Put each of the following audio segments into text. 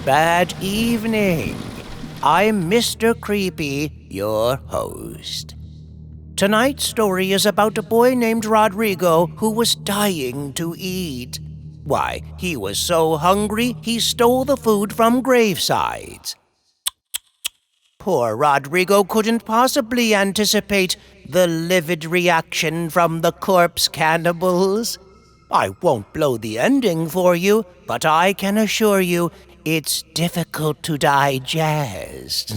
bad evening. I'm Mr. Creepy, your host. Tonight's story is about a boy named Rodrigo who was dying to eat. Why, he was so hungry he stole the food from gravesides. Poor Rodrigo couldn't possibly anticipate the livid reaction from the corpse cannibals. I won't blow the ending for you, but I can assure you it's difficult to digest.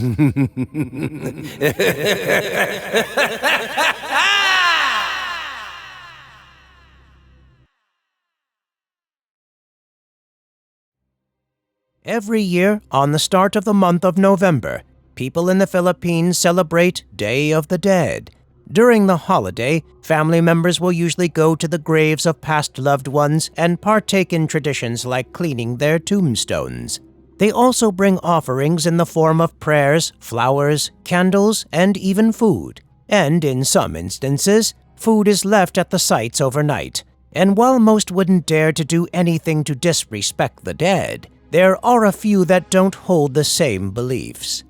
Every year, on the start of the month of November, people in the Philippines celebrate Day of the Dead. During the holiday, family members will usually go to the graves of past loved ones and partake in traditions like cleaning their tombstones. They also bring offerings in the form of prayers, flowers, candles, and even food. And in some instances, food is left at the sites overnight. And while most wouldn't dare to do anything to disrespect the dead, there are a few that don't hold the same beliefs.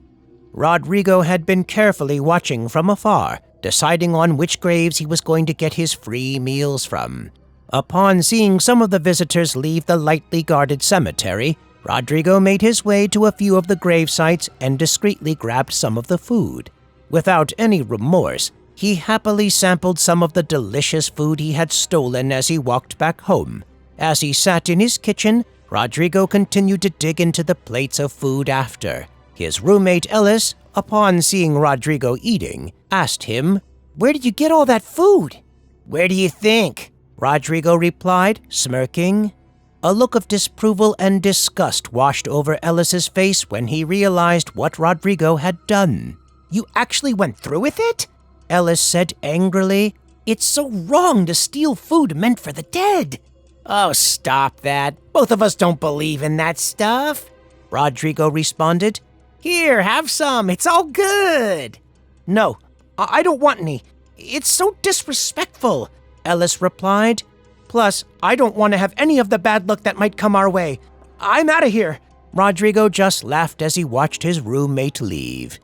Rodrigo had been carefully watching from afar, deciding on which graves he was going to get his free meals from. Upon seeing some of the visitors leave the lightly guarded cemetery, Rodrigo made his way to a few of the grave sites and discreetly grabbed some of the food. Without any remorse, he happily sampled some of the delicious food he had stolen as he walked back home. As he sat in his kitchen, Rodrigo continued to dig into the plates of food after. His roommate Ellis, upon seeing Rodrigo eating, asked him, "Where did you get all that food?" "Where do you think?" Rodrigo replied, smirking. A look of disapproval and disgust washed over Ellis's face when he realized what Rodrigo had done. "You actually went through with it?" Ellis said angrily. "It's so wrong to steal food meant for the dead." "Oh, stop that. Both of us don't believe in that stuff," Rodrigo responded. "Here, have some. It's all good." "No, I don't want any. It's so disrespectful," Ellis replied. "Plus, I don't want to have any of the bad luck that might come our way. I'm out of here." Rodrigo just laughed as he watched his roommate leave.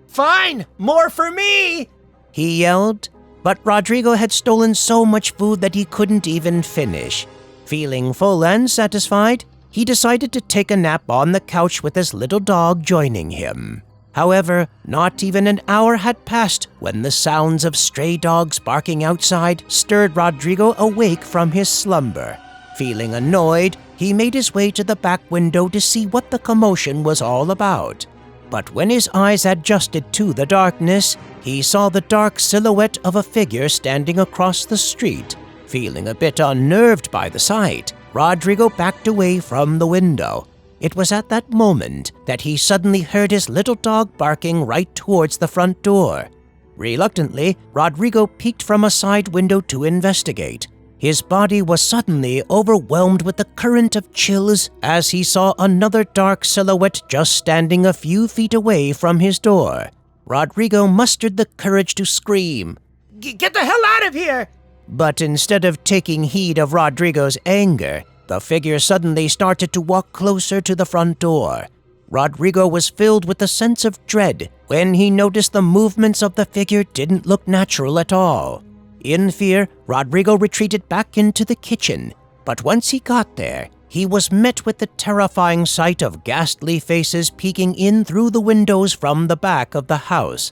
"Fine, more for me," he yelled. But Rodrigo had stolen so much food that he couldn't even finish. Feeling full and satisfied, he decided to take a nap on the couch with his little dog joining him. However, not even an hour had passed when the sounds of stray dogs barking outside stirred Rodrigo awake from his slumber. Feeling annoyed, he made his way to the back window to see what the commotion was all about. But when his eyes adjusted to the darkness, he saw the dark silhouette of a figure standing across the street. Feeling a bit unnerved by the sight, Rodrigo backed away from the window. It was at that moment that he suddenly heard his little dog barking right towards the front door. Reluctantly, Rodrigo peeked from a side window to investigate. His body was suddenly overwhelmed with the current of chills as he saw another dark silhouette just standing a few feet away from his door. Rodrigo mustered the courage to scream, "Get the hell out of here!" But instead of taking heed of Rodrigo's anger, the figure suddenly started to walk closer to the front door. Rodrigo was filled with a sense of dread when he noticed the movements of the figure didn't look natural at all. In fear, Rodrigo retreated back into the kitchen, but once he got there, he was met with the terrifying sight of ghastly faces peeking in through the windows from the back of the house.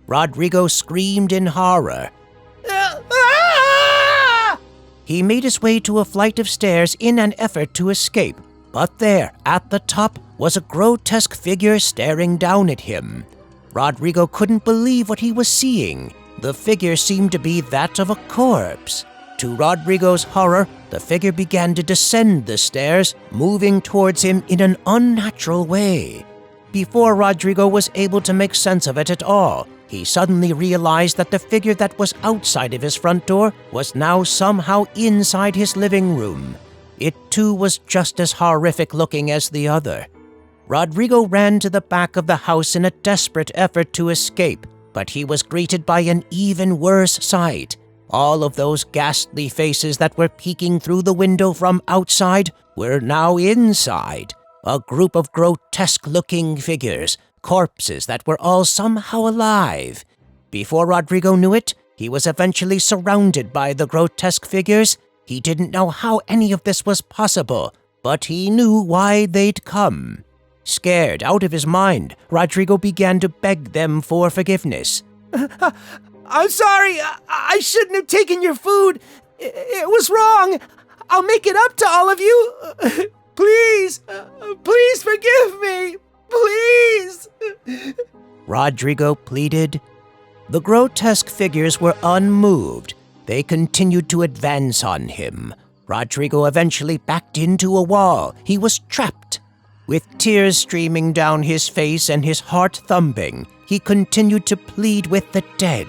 Rodrigo screamed in horror. He made his way to a flight of stairs in an effort to escape, but there, at the top, was a grotesque figure staring down at him. Rodrigo couldn't believe what he was seeing. The figure seemed to be that of a corpse. To Rodrigo's horror, the figure began to descend the stairs, moving towards him in an unnatural way. Before Rodrigo was able to make sense of it at all, he suddenly realized that the figure that was outside of his front door was now somehow inside his living room. It too was just as horrific looking as the other. Rodrigo ran to the back of the house in a desperate effort to escape, but he was greeted by an even worse sight. All of those ghastly faces that were peeking through the window from outside were now inside. A group of grotesque-looking figures, corpses that were all somehow alive. Before Rodrigo knew it, he was eventually surrounded by the grotesque figures. He didn't know how any of this was possible, but he knew why they'd come. Scared out of his mind, Rodrigo began to beg them for forgiveness. I'm sorry. I shouldn't have taken your food. It was wrong. I'll make it up to all of you. Please. Please forgive me. Please. Rodrigo pleaded. The grotesque figures were unmoved. They continued to advance on him. Rodrigo eventually backed into a wall. He was trapped. With tears streaming down his face and his heart thumping, he continued to plead with the dead.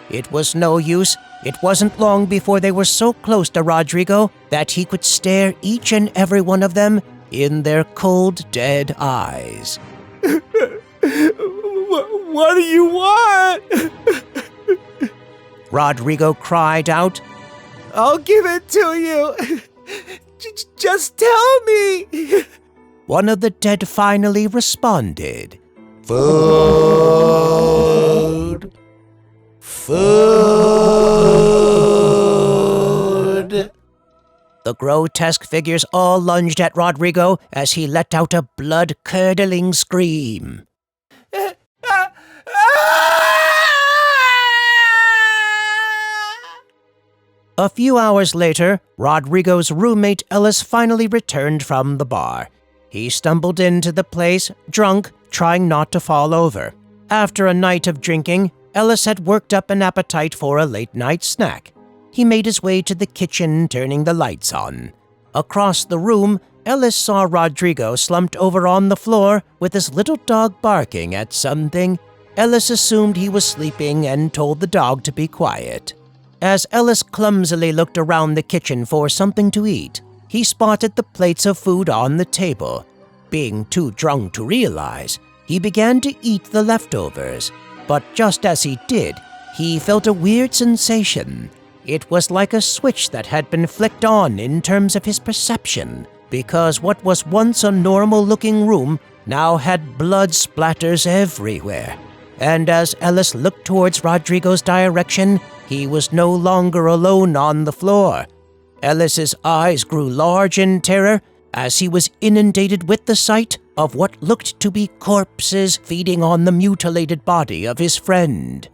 It was no use. It wasn't long before they were so close to Rodrigo that he could stare each and every one of them in their cold, dead eyes. What do you want? Rodrigo cried out. I'll give it to you. Just tell me. One of the dead finally responded. Food. Food. The grotesque figures all lunged at Rodrigo as he let out a blood-curdling scream. A few hours later, Rodrigo's roommate Ellis finally returned from the bar. He stumbled into the place, drunk, trying not to fall over. After a night of drinking, Ellis had worked up an appetite for a late-night snack. He made his way to the kitchen, turning the lights on. Across the room, Ellis saw Rodrigo slumped over on the floor with his little dog barking at something. Ellis assumed he was sleeping and told the dog to be quiet. As Ellis clumsily looked around the kitchen for something to eat, he spotted the plates of food on the table. Being too drunk to realize, he began to eat the leftovers. But just as he did, he felt a weird sensation. It was like a switch that had been flicked on in terms of his perception, because what was once a normal-looking room now had blood splatters everywhere. And as Ellis looked towards Rodrigo's direction, he was no longer alone on the floor. Ellis's eyes grew large in terror as he was inundated with the sight of what looked to be corpses feeding on the mutilated body of his friend.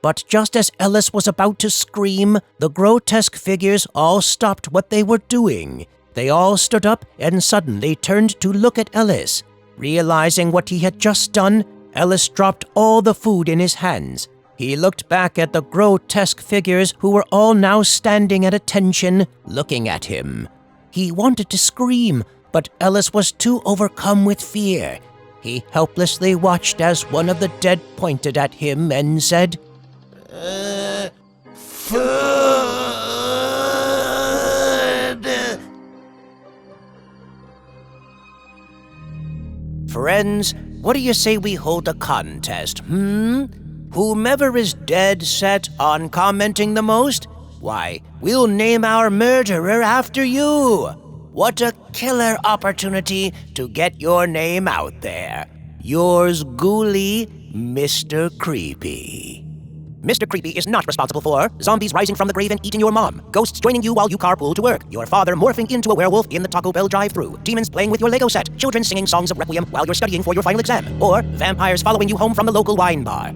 But just as Ellis was about to scream, the grotesque figures all stopped what they were doing. They all stood up and suddenly turned to look at Ellis. Realizing what he had just done, Ellis dropped all the food in his hands. He looked back at the grotesque figures who were all now standing at attention, looking at him. He wanted to scream, but Ellis was too overcome with fear. He helplessly watched as one of the dead pointed at him and said, Food. Friends, what do you say we hold a contest, Whomever is dead set on commenting the most, why, we'll name our murderer after you. What a killer opportunity to get your name out there. Yours Ghouly, Mr. Creepy. Mr. Creepy is not responsible for zombies rising from the grave and eating your mom, ghosts joining you while you carpool to work, your father morphing into a werewolf in the Taco Bell drive-thru, demons playing with your Lego set, children singing songs of Requiem while you're studying for your final exam, or vampires following you home from the local wine bar.